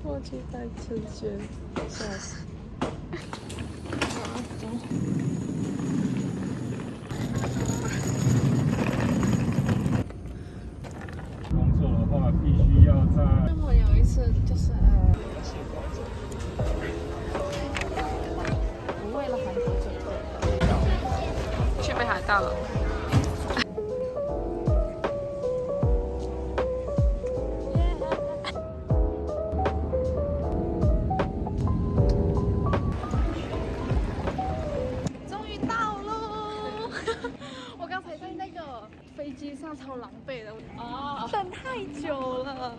我去带春轩，笑死！工作的话，必须要在。我有一次就是我为了韩国准备，去北海道了。飞机上超狼狈的啊，等太久了。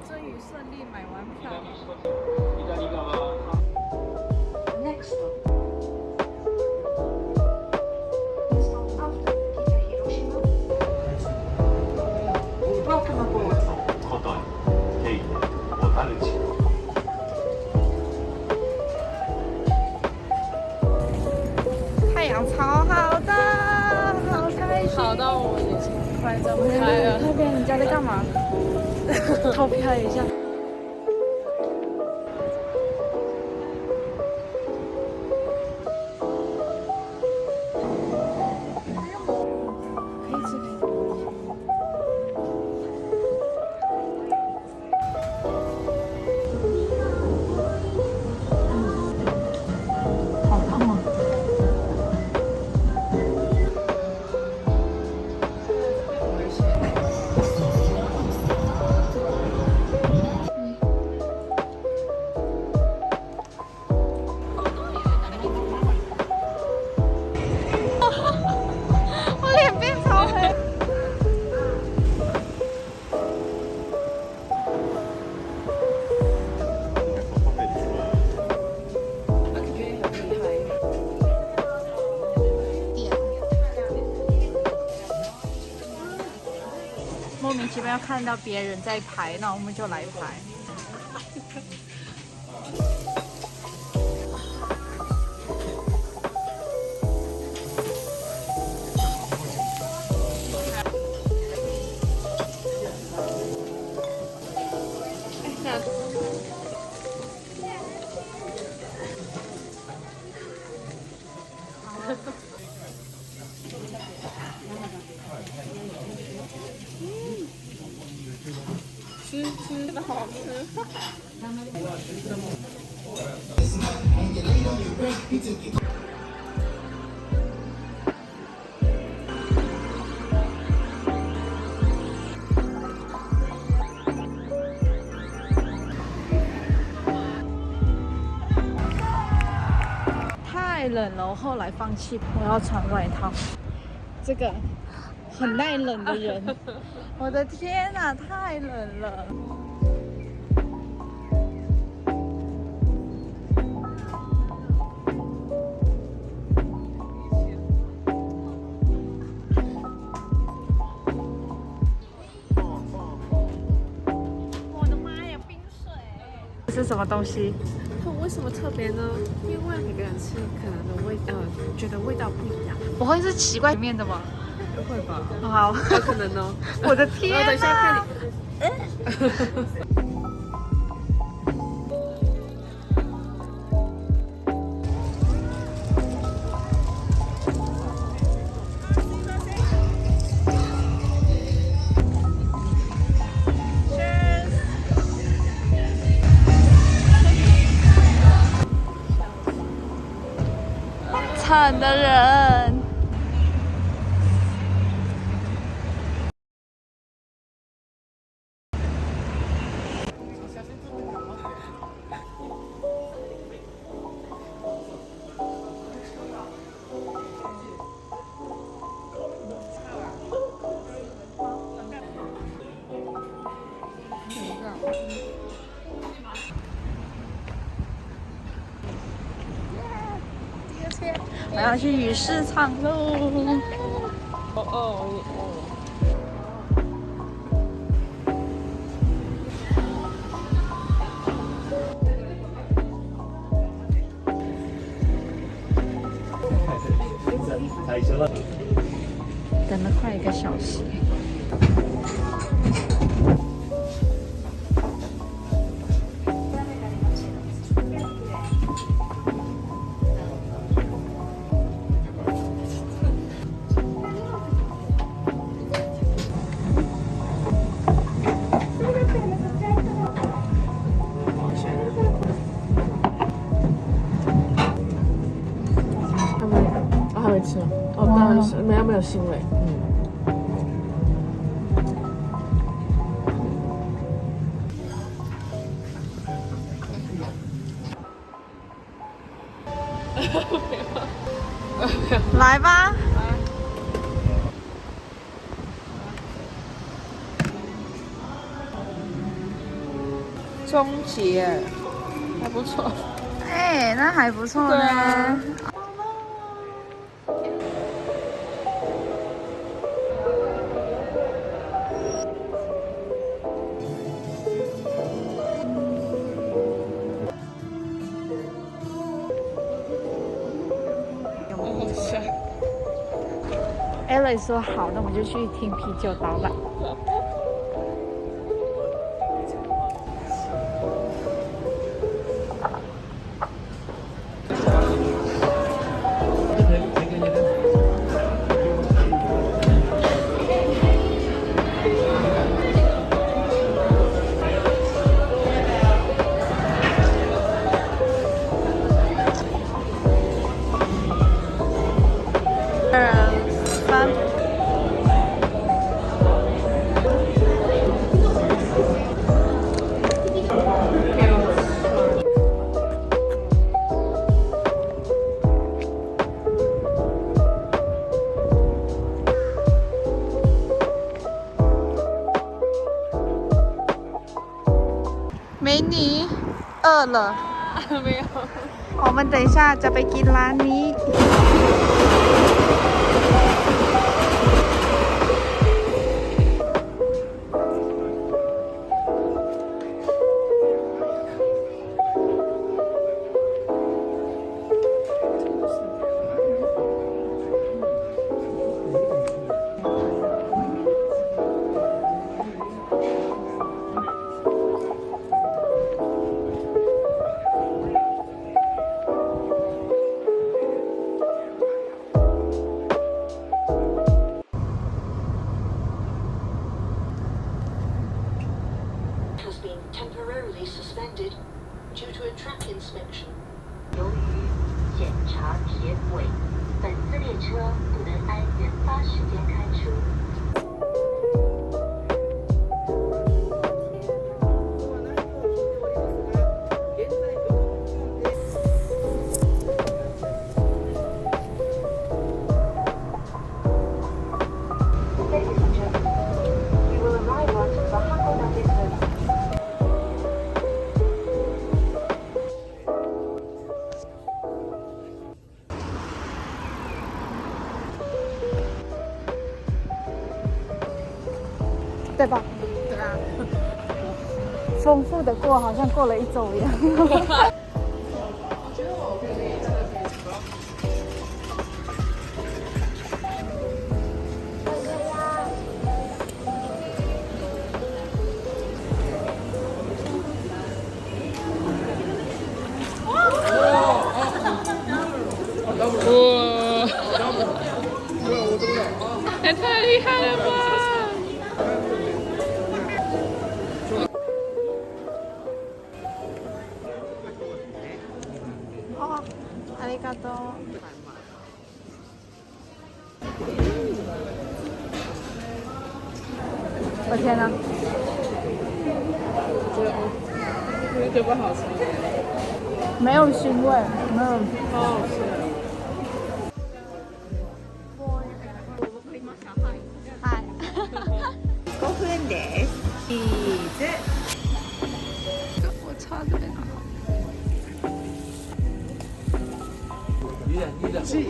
终于顺利买完票了。太阳超好的，好开心！好到我眼睛快睁不开了。那边人家在干嘛？偷拍一下。可以吃可以吃。好烫啊！我脸变超黑。莫名其妙看到别人在排，那我们就来排。吃的好吃。太冷了，我后来放弃，我要穿外套。这个很耐冷的人，我的天哪，太冷了。我的妈呀，冰水！这是什么东西？为什么特别呢？因为每个人吃可能的觉得味道不一样。不会是奇怪里面的吗？不会吧？好，有可能哦。我的天哪！等一下看你。惨的人。们要去鱼市场喽。等了快1个小时。还没吃哦，当然是没有腥味。来吧。终结，还不错。哎，那还不错呢。Ella 说好，那我们就去听啤酒导览。美女，饿了？没有。我们等一下จะไปกินร้านนี้。temporarily suspended due to a track inspection. 由于检查结尾，本次列车不能按原发时间开出。对吧？对啊。丰富的过，好像过了1周一样。我觉得我可以这个可以吃。哇！也太厉害了吧！哦，ありがとう。我天哪！我觉得不好吃。没有腥味，没有。好好吃。はい。5分です。チーズ。我擦，这边。你的。气。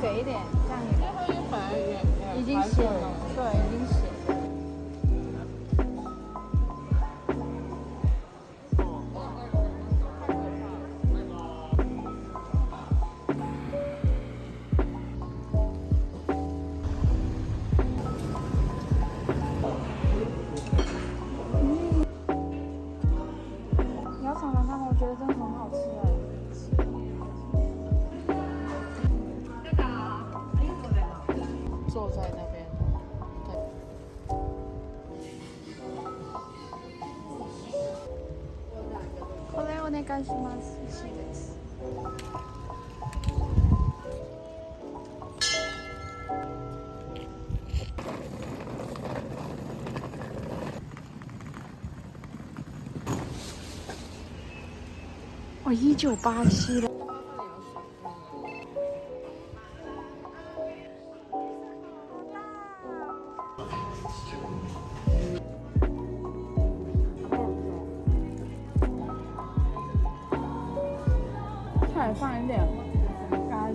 给一点，这样已经写了，对，已经写了。你要尝尝看吗？我觉得真的很好吃哎。坐在那边。これお願いします。美味しいです。哦，1987了。再放一点咖喱。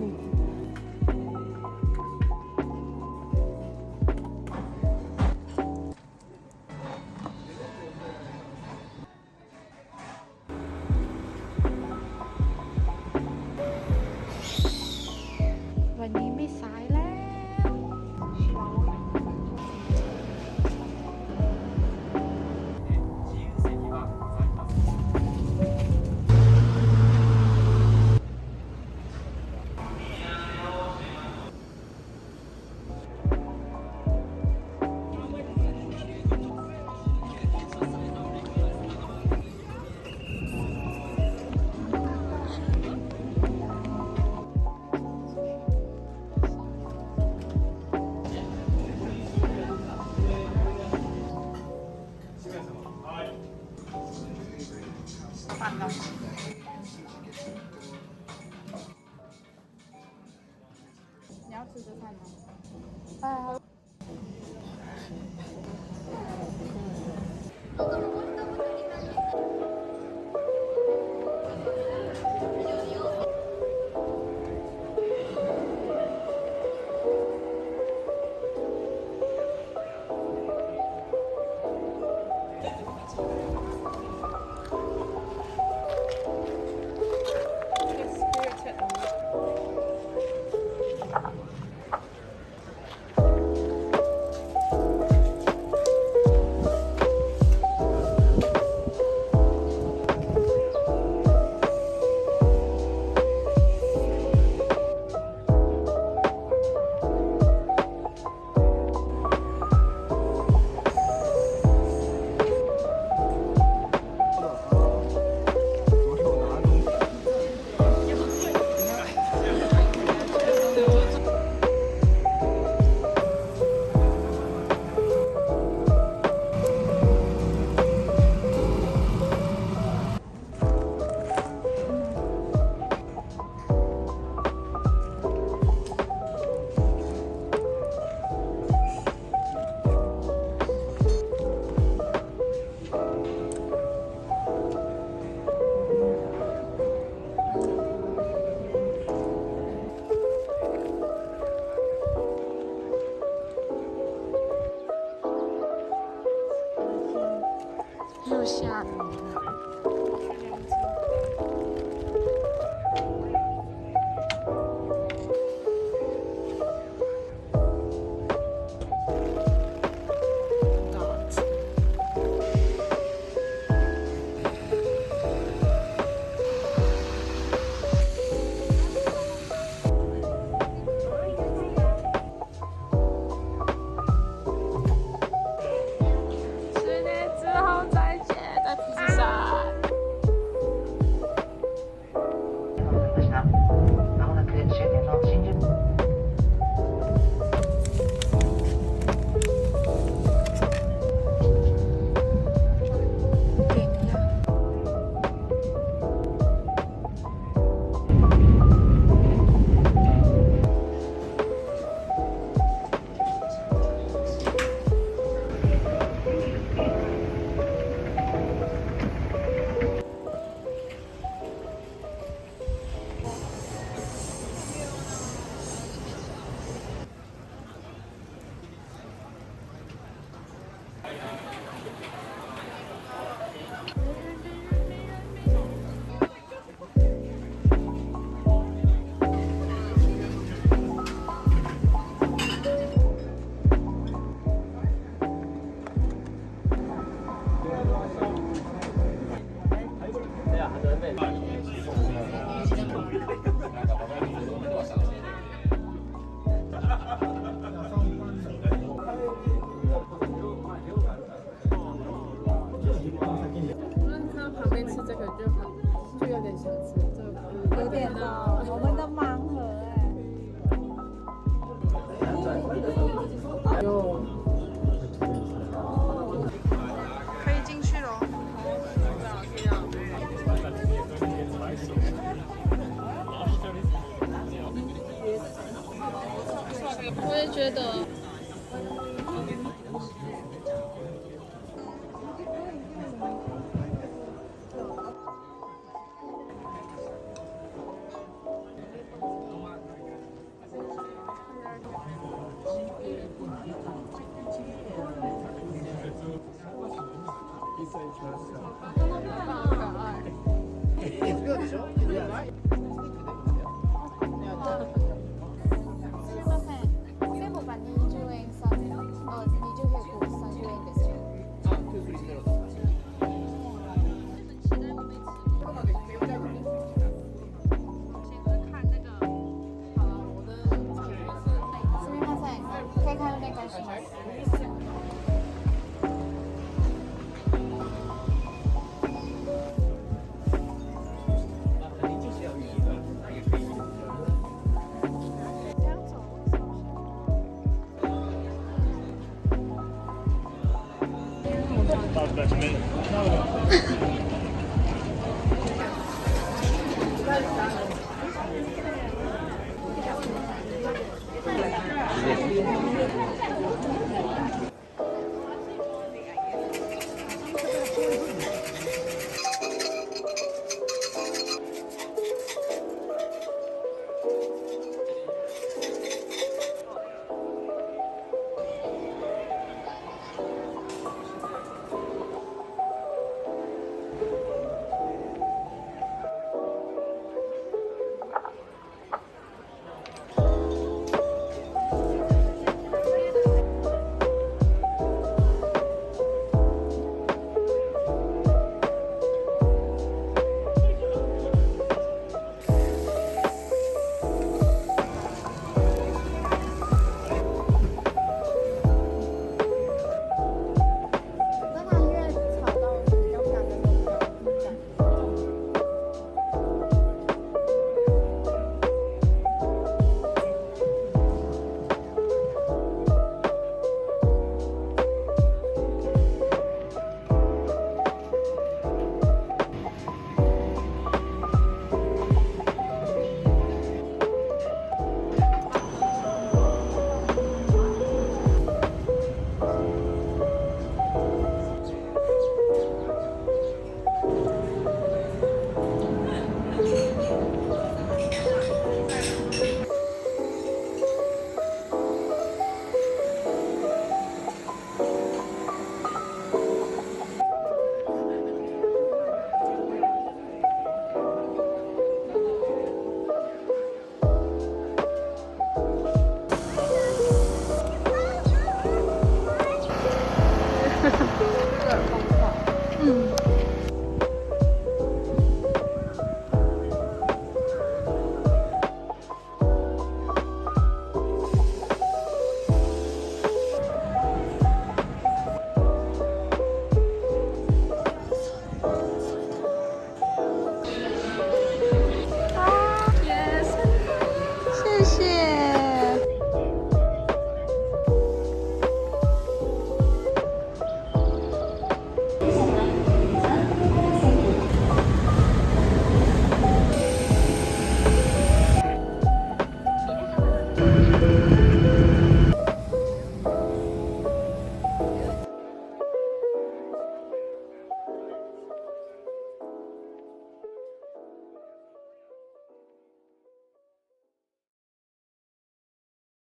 วันนี้ไม่สายแล้ว饭了。你要吃这饭吗？哎。又下雨了。10年之后再见的觉得。可以看那个什么